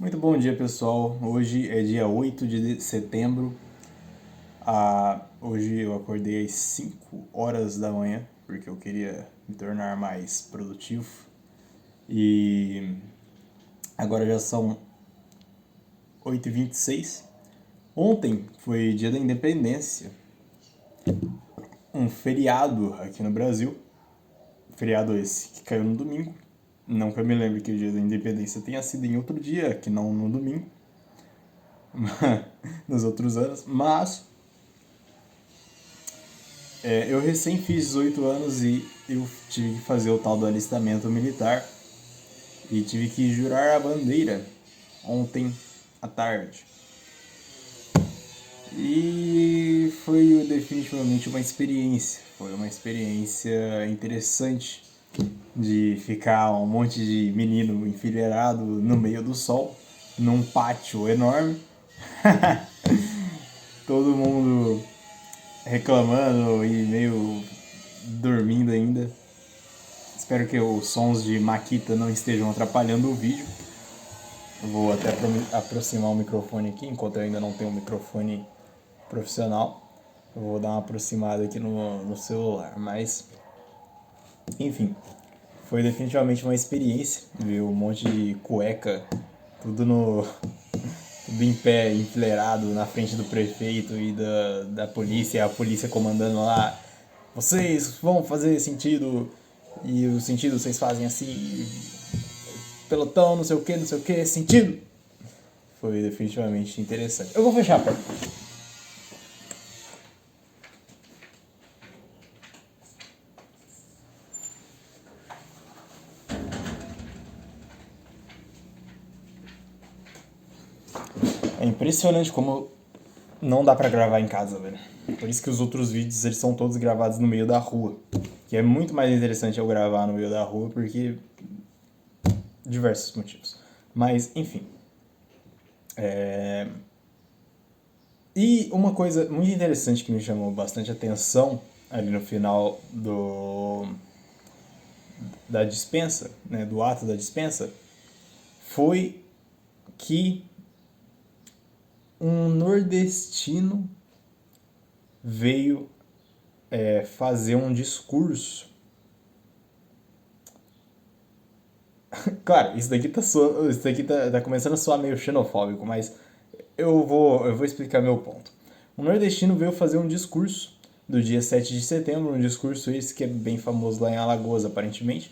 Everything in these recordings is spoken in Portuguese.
Muito bom dia, pessoal. Hoje é dia 8 de setembro. Hoje eu acordei às 5 horas da manhã, porque eu queria me tornar mais produtivo. E agora já são 8h26. Ontem foi dia da independência, um feriado aqui no Brasil. Feriado esse que caiu no domingo. Não que eu me lembre que o dia da independência tenha sido em outro dia, que não no domingo, nos outros anos. Mas eu recém fiz 18 anos e eu tive que fazer o tal do alistamento militar e tive que jurar a bandeira ontem à tarde. E foi definitivamente uma experiência. Foi uma experiência interessante de ficar um monte de menino enfileirado no meio do sol, num pátio enorme. Todo mundo reclamando e meio dormindo ainda. Espero que os sons de Makita não estejam atrapalhando o vídeo. Eu vou até aproximar o microfone aqui, enquanto eu ainda não tenho um microfone profissional. Eu vou dar uma aproximada aqui no celular, mas enfim, foi definitivamente uma experiência ver um monte de cueca, tudo em pé, enfileirado na frente do prefeito e da polícia, a polícia comandando lá. Vocês vão fazer sentido, e o sentido vocês fazem assim, pelotão, não sei o que, sentido. Foi definitivamente interessante. Eu vou fechar a porta. É impressionante como não dá pra gravar em casa, velho. Por isso que os outros vídeos eles são todos gravados no meio da rua. Que é muito mais interessante eu gravar no meio da rua porque diversos motivos. Mas, enfim. E uma coisa muito interessante que me chamou bastante atenção ali no final da dispensa, né, do ato da dispensa, foi que um nordestino veio fazer um discurso. Claro, isso daqui tá começando a soar meio xenofóbico, mas eu vou explicar meu ponto. Um nordestino veio fazer um discurso do dia 7 de setembro, um discurso esse que é bem famoso lá em Alagoas, aparentemente,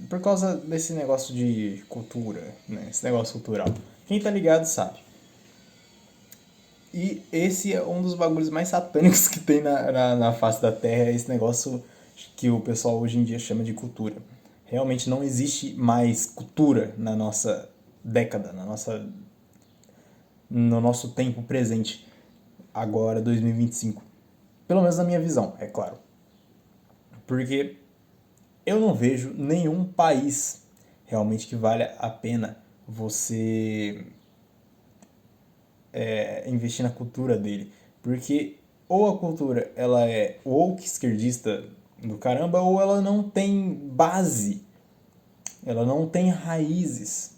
por causa desse negócio de cultura, né? Esse negócio cultural. Quem tá ligado sabe. E esse é um dos bagulhos mais satânicos que tem na face da Terra, é esse negócio que o pessoal hoje em dia chama de cultura. Realmente não existe mais cultura na nossa década, no nosso tempo presente, agora 2025. Pelo menos na minha visão, é claro. Porque eu não vejo nenhum país realmente que valha a pena você investir na cultura dele. Porque ou a cultura ela é woke esquerdista do caramba, ou ela não tem base, ela não tem raízes.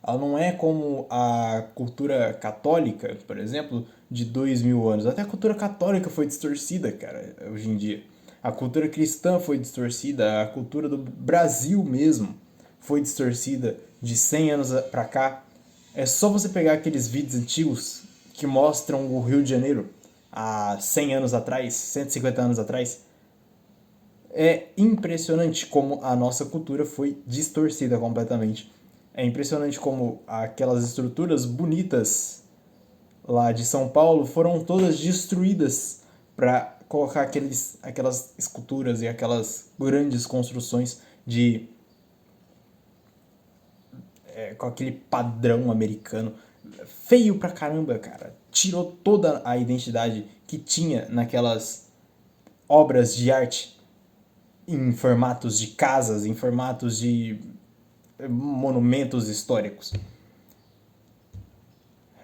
Ela não é como a cultura católica, por exemplo, de 2000 anos. Até a cultura católica foi distorcida, cara, hoje em dia. A cultura cristã foi distorcida, a cultura do Brasil mesmo foi distorcida de 100 anos pra cá. É só você pegar aqueles vídeos antigos que mostram o Rio de Janeiro há 100 anos atrás, 150 anos atrás. É impressionante como a nossa cultura foi distorcida completamente. É impressionante como aquelas estruturas bonitas lá de São Paulo foram todas destruídas para colocar aquelas esculturas e aquelas grandes construções com aquele padrão americano. Feio pra caramba, cara. Tirou toda a identidade que tinha naquelas obras de arte em formatos de casas, em formatos de monumentos históricos.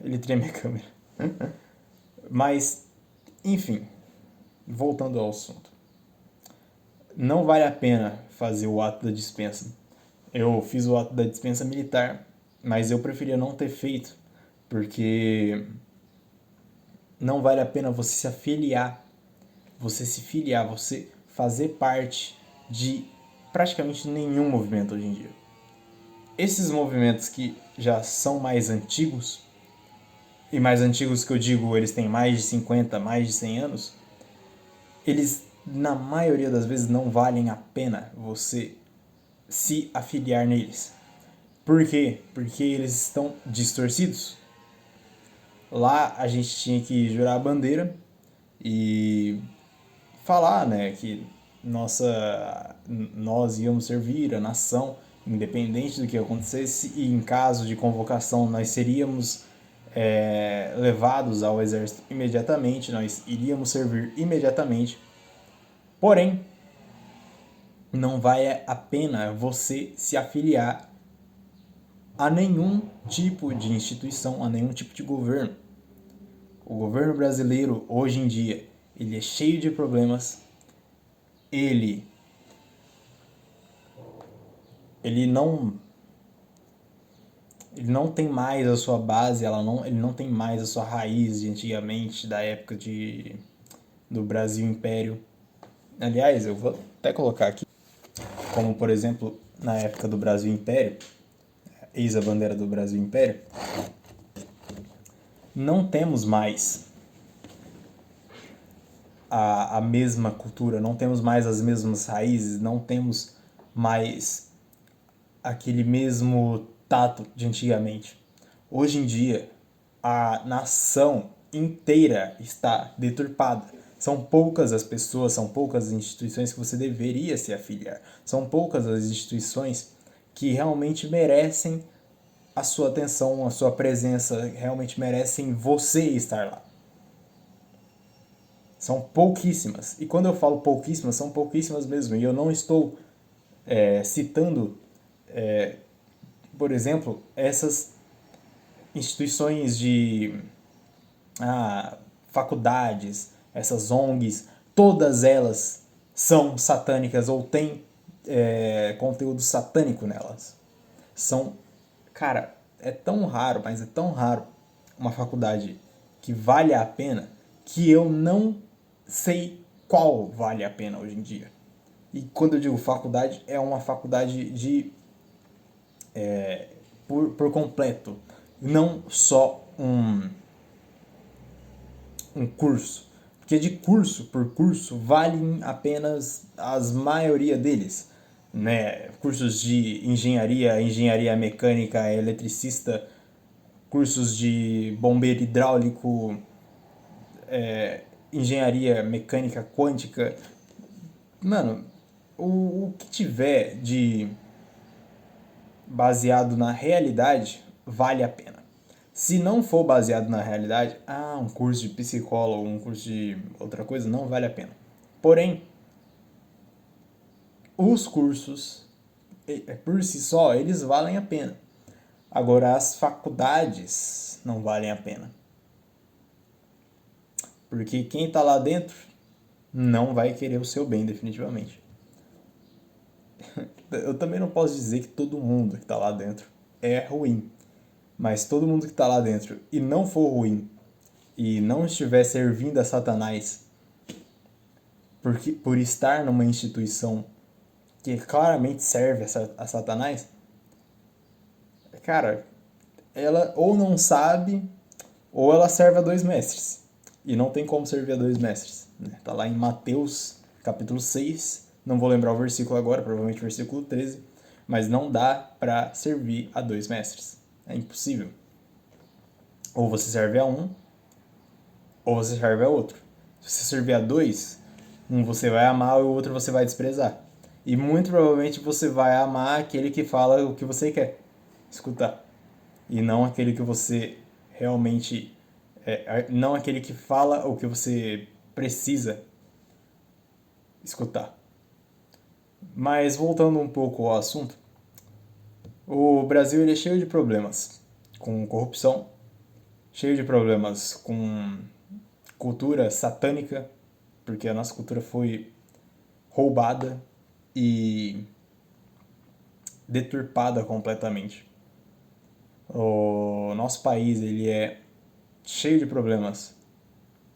Ele treme a câmera. Mas, enfim, voltando ao assunto. Não vale a pena fazer o ato da dispensa. Eu fiz o ato da dispensa militar Mas eu preferia não ter feito, porque não vale a pena você se afiliar, você fazer parte de praticamente nenhum movimento hoje em dia. Esses movimentos que já são mais antigos, e mais antigos que eu digo, eles têm mais de 50, mais de 100 anos, eles, na maioria das vezes, não valem a pena você se afiliar neles. Por quê? Porque eles estão distorcidos. Lá a gente tinha que jurar a bandeira e falar, né, que nós íamos servir a nação, independente do que acontecesse, e em caso de convocação nós seríamos levados ao exército imediatamente, nós iríamos servir imediatamente. Porém, não vale a pena você se afiliar a nenhum tipo de instituição, a nenhum tipo de governo. O governo brasileiro, hoje em dia, ele é cheio de problemas, ele ele não ele não tem mais a sua base, ele não tem mais a sua raiz de antigamente, da época do Brasil Império. Aliás, eu vou até colocar aqui, como por exemplo, na época do Brasil Império, eis a bandeira do Brasil Império, não temos mais a mesma cultura, não temos mais as mesmas raízes, não temos mais aquele mesmo tato de antigamente. Hoje em dia, a nação inteira está deturpada. São poucas as pessoas, são poucas as instituições que você deveria se afiliar. São poucas as instituições que realmente merecem a sua atenção, a sua presença, realmente merecem você estar lá. São pouquíssimas. E quando eu falo pouquíssimas, são pouquíssimas mesmo. E eu não estou citando, por exemplo, essas instituições de faculdades, essas ONGs, todas elas são satânicas ou têm conteúdo satânico nelas. São, cara, é tão raro, mas é tão raro uma faculdade que vale a pena que eu não sei qual vale a pena hoje em dia. E quando eu digo faculdade, é uma faculdade de por completo, não só um curso. Porque de curso por curso valem apenas as maioria deles. Né? Cursos de engenharia, engenharia mecânica, eletricista, cursos de bombeiro hidráulico, engenharia mecânica quântica. Mano, o que tiver de baseado na realidade vale a pena. Se não for baseado na realidade, um curso de psicólogo, um curso de outra coisa, não vale a pena. Porém, os cursos, por si só, eles valem a pena. Agora, as faculdades não valem a pena. Porque quem está lá dentro não vai querer o seu bem, definitivamente. Eu também não posso dizer que todo mundo que está lá dentro é ruim. Mas todo mundo que está lá dentro e não for ruim e não estiver servindo a Satanás por estar numa instituição que claramente serve a Satanás, cara, ela ou não sabe ou ela serve a dois mestres. E não tem como servir a dois mestres. Né? Tá lá em Mateus capítulo 6, não vou lembrar o versículo agora, provavelmente o versículo 13, mas não dá para servir a dois mestres. É impossível. Ou você serve a um, ou você serve a outro. Se você servir a dois, um você vai amar e o outro você vai desprezar. E muito provavelmente você vai amar aquele que fala o que você quer escutar. E não aquele que você realmente... não aquele que fala o que você precisa escutar. Mas voltando um pouco ao assunto, o Brasil ele é cheio de problemas com corrupção, cheio de problemas com cultura satânica, porque a nossa cultura foi roubada e deturpada completamente. O nosso país, ele é cheio de problemas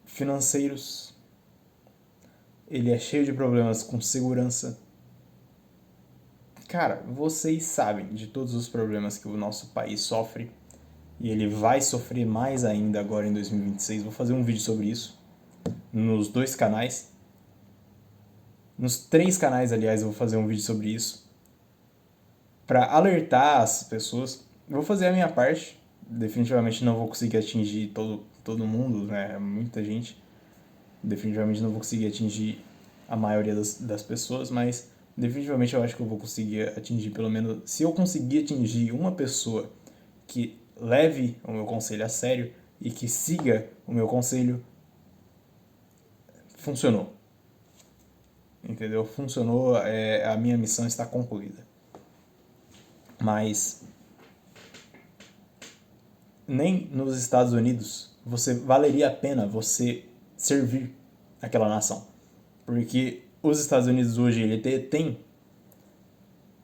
financeiros, ele é cheio de problemas com segurança. Cara, vocês sabem de todos os problemas que o nosso país sofre e ele vai sofrer mais ainda agora em 2026. Vou fazer um vídeo sobre isso nos 2 canais. Nos 3 canais, aliás, eu vou fazer um vídeo sobre isso para alertar as pessoas. Eu vou fazer a minha parte. Definitivamente não vou conseguir atingir todo mundo, né? Muita gente. Definitivamente não vou conseguir atingir a maioria das pessoas, mas definitivamente eu acho que eu vou conseguir atingir pelo menos... Se eu conseguir atingir uma pessoa que leve o meu conselho a sério e que siga o meu conselho, funcionou. Entendeu? Funcionou, a minha missão está concluída. Mas nem nos Estados Unidos valeria a pena você servir aquela nação. Porque os Estados Unidos hoje ele tem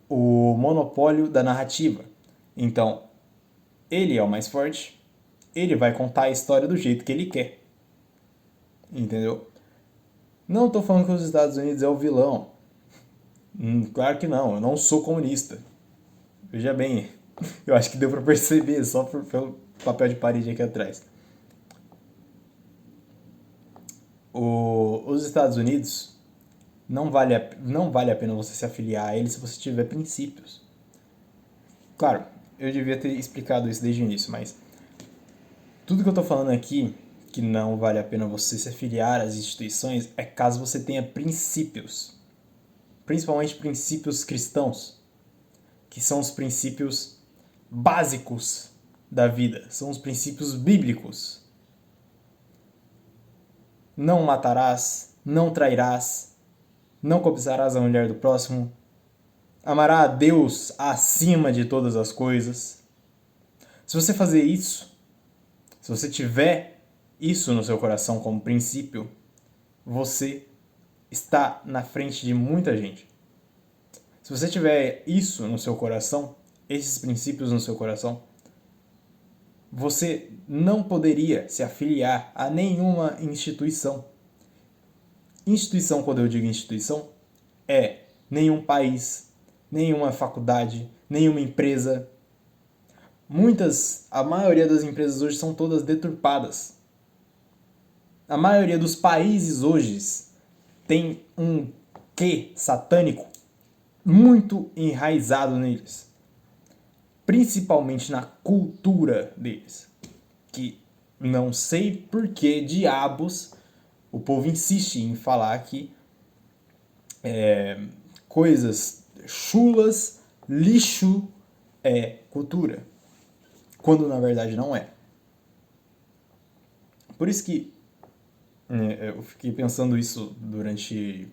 o monopólio da narrativa. Então, ele é o mais forte, ele vai contar a história do jeito que ele quer. Entendeu? Não estou falando que os Estados Unidos é o vilão. Claro que não, eu não sou comunista. Veja bem, eu acho que deu para perceber só pelo papel de parede aqui atrás. Os Estados Unidos não vale a pena você se afiliar a ele se você tiver princípios. Claro, eu devia ter explicado isso desde o início, mas tudo que eu estou falando aqui, que não vale a pena você se afiliar às instituições, é caso você tenha princípios. Principalmente princípios cristãos, que são os princípios básicos da vida, são os princípios bíblicos. Não matarás, não trairás, não cobiçarás a mulher do próximo, amará a Deus acima de todas as coisas. Se você fazer isso, se você tiver isso no seu coração como princípio, você está na frente de muita gente. Se você tiver isso no seu coração, esses princípios no seu coração, você não poderia se afiliar a nenhuma instituição. Instituição, quando eu digo instituição, é nenhum país, nenhuma faculdade, nenhuma empresa. A maioria das empresas hoje são todas deturpadas. A maioria dos países hoje tem um quê satânico muito enraizado neles. Principalmente na cultura deles. Que não sei por que diabos o povo insiste em falar que coisas chulas, lixo é cultura. Quando na verdade não é. Por isso que eu fiquei pensando isso durante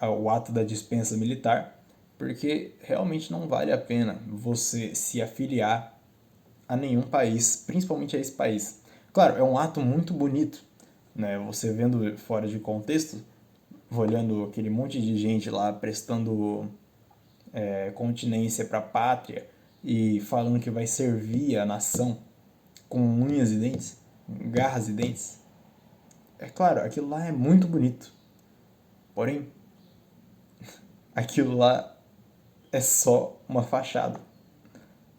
o ato da dispensa militar, porque realmente não vale a pena você se afiliar a nenhum país, principalmente a esse país. Claro, é um ato muito bonito, né? Você vendo fora de contexto, olhando aquele monte de gente lá prestando continência para a pátria e falando que vai servir a nação com unhas e dentes, garras e dentes. É claro, aquilo lá é muito bonito. Porém, aquilo lá é só uma fachada.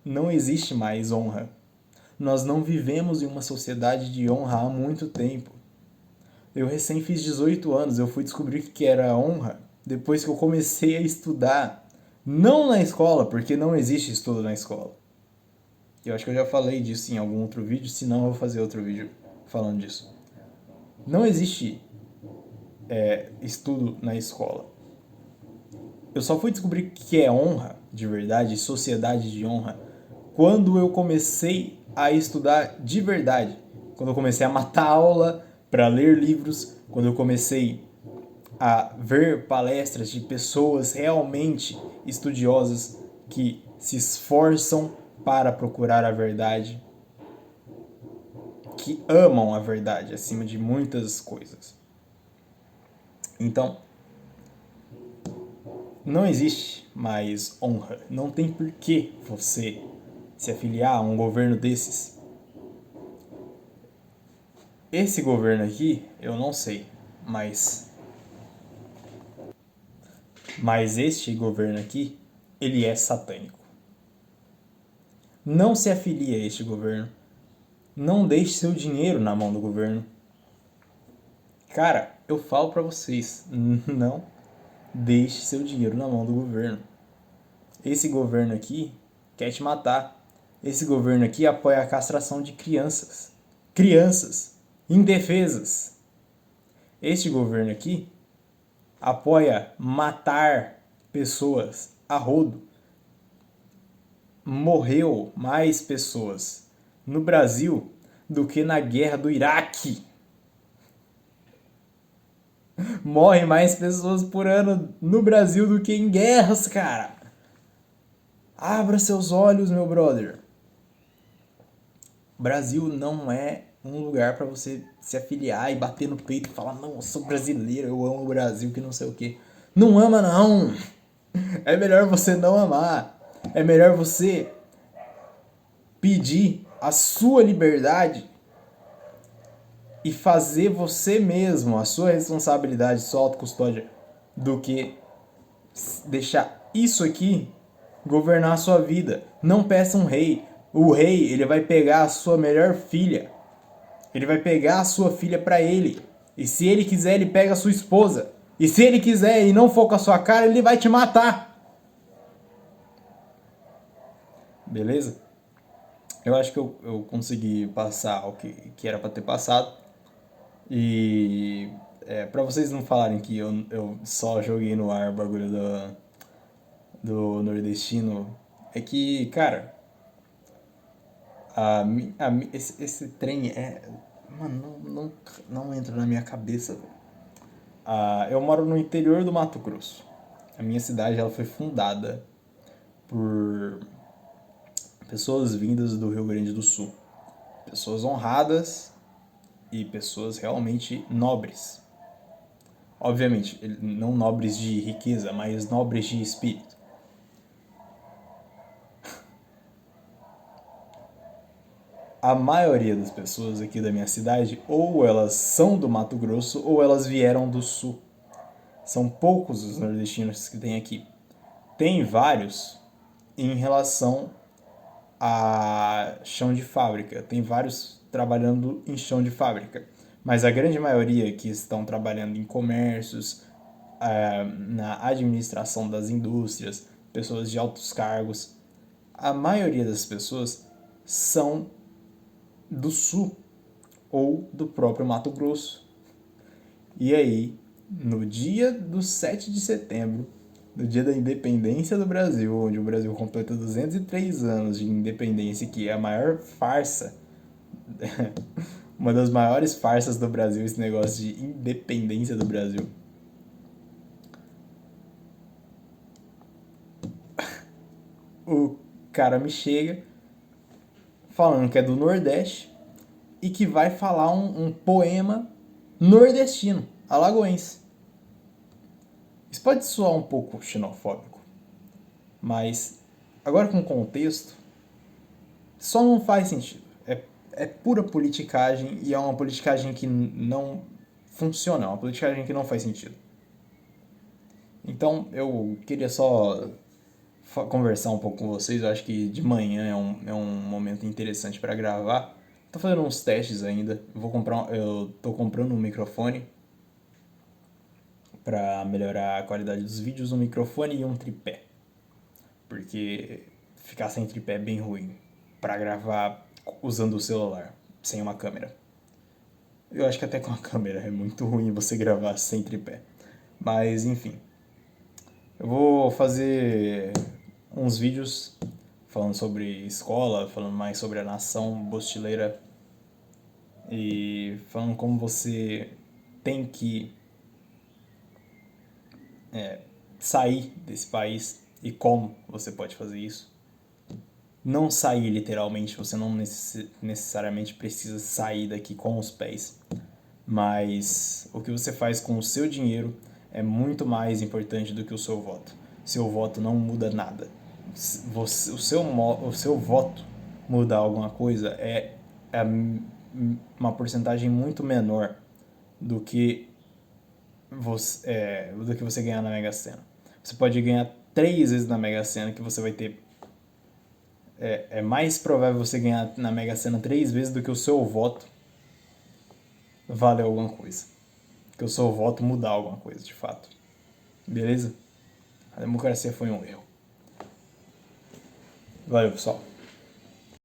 Não existe mais honra. Nós não vivemos em uma sociedade de honra há muito tempo. Eu recém fiz 18 anos, eu fui descobrir o que era honra depois que eu comecei a estudar. Não na escola, porque não existe estudo na escola. Eu acho que eu já falei disso em algum outro vídeo, se não eu vou fazer outro vídeo falando disso. Não existe estudo na escola. Eu só fui descobrir o que é honra, de verdade, sociedade de honra, quando eu comecei a estudar de verdade. Quando eu comecei a matar aula para ler livros, quando eu comecei a ver palestras de pessoas realmente estudiosas que se esforçam para procurar a verdade, que amam a verdade acima de muitas coisas. Então, não existe mais honra. Não tem por que você se afiliar a um governo desses? Esse governo aqui, eu não sei, mas este governo aqui, ele é satânico. Não se afilie a este governo. Não deixe seu dinheiro na mão do governo. Cara, eu falo pra vocês, não deixe seu dinheiro na mão do governo. Esse governo aqui quer te matar. Esse governo aqui apoia a castração de crianças. Crianças indefesas. Este governo aqui apoia matar pessoas a rodo. Morreu mais pessoas no Brasil do que na guerra do Iraque. Morrem mais pessoas por ano no Brasil do que em guerras, cara. Abra seus olhos, meu brother. O Brasil não é um lugar para você se afiliar e bater no peito e falar: não, eu sou brasileiro, eu amo o Brasil, que não sei o que. Não ama, não. É melhor você não amar. É melhor você pedir a sua liberdade e fazer você mesmo a sua responsabilidade, sua autocustódia, do que deixar isso aqui governar a sua vida. Não peça um rei. O rei, ele vai pegar a sua melhor filha. Ele vai pegar a sua filha pra ele. E se ele quiser, ele pega a sua esposa. E se ele quiser e não for com a sua cara, ele vai te matar. Beleza? Eu acho que eu consegui passar o que era pra ter passado. E pra vocês não falarem que eu só joguei no ar o bagulho do nordestino, é que, cara, esse trem é. Mano, não entra na minha cabeça, velho. Eu moro no interior do Mato Grosso. A minha cidade ela foi fundada por pessoas vindas do Rio Grande do Sul. Pessoas honradas e pessoas realmente nobres. Obviamente, não nobres de riqueza, mas nobres de espírito. A maioria das pessoas aqui da minha cidade, ou elas são do Mato Grosso, ou elas vieram do Sul. São poucos os nordestinos que tem aqui. Tem vários em relação a chão de fábrica. Tem vários trabalhando em chão de fábrica. Mas a grande maioria que estão trabalhando em comércios, na administração das indústrias, pessoas de altos cargos, a maioria das pessoas são do Sul ou do próprio Mato Grosso. E aí, no dia do 7 de setembro, no dia da independência do Brasil, onde o Brasil completa 203 anos de independência, que é a maior farsa, uma das maiores farsas do Brasil, esse negócio de independência do Brasil. O cara me chega falando que é do Nordeste e que vai falar um poema nordestino, alagoense. Isso pode soar um pouco xenofóbico, mas agora com contexto, só não faz sentido. É pura politicagem e é uma politicagem que não funciona, é uma politicagem que não faz sentido. Então eu queria só conversar um pouco com vocês. Eu acho que de manhã é um momento interessante para gravar. Tô fazendo uns testes ainda. Eu tô comprando um microfone para melhorar a qualidade dos vídeos, um microfone e um tripé. Porque ficar sem tripé é bem ruim para gravar usando o celular, sem uma câmera. Eu acho que até com a câmera é muito ruim você gravar sem tripé. Mas enfim. Eu vou fazer uns vídeos falando sobre escola, falando mais sobre a nação bostileira e falando como você tem que sair desse país e como você pode fazer isso. Não sair literalmente, você não necessariamente precisa sair daqui com os pés, mas o que você faz com o seu dinheiro é muito mais importante do que o seu voto. Seu voto não muda nada. o seu voto mudar alguma coisa é uma porcentagem muito menor do que você ganhar na Mega Sena. Você pode ganhar 3 vezes na Mega Sena, que você vai ter. É mais provável você ganhar na Mega Sena 3 vezes do que o seu voto valer alguma coisa. Que o seu voto mudar alguma coisa, de fato. Beleza? A democracia foi um erro. Valeu, pessoal.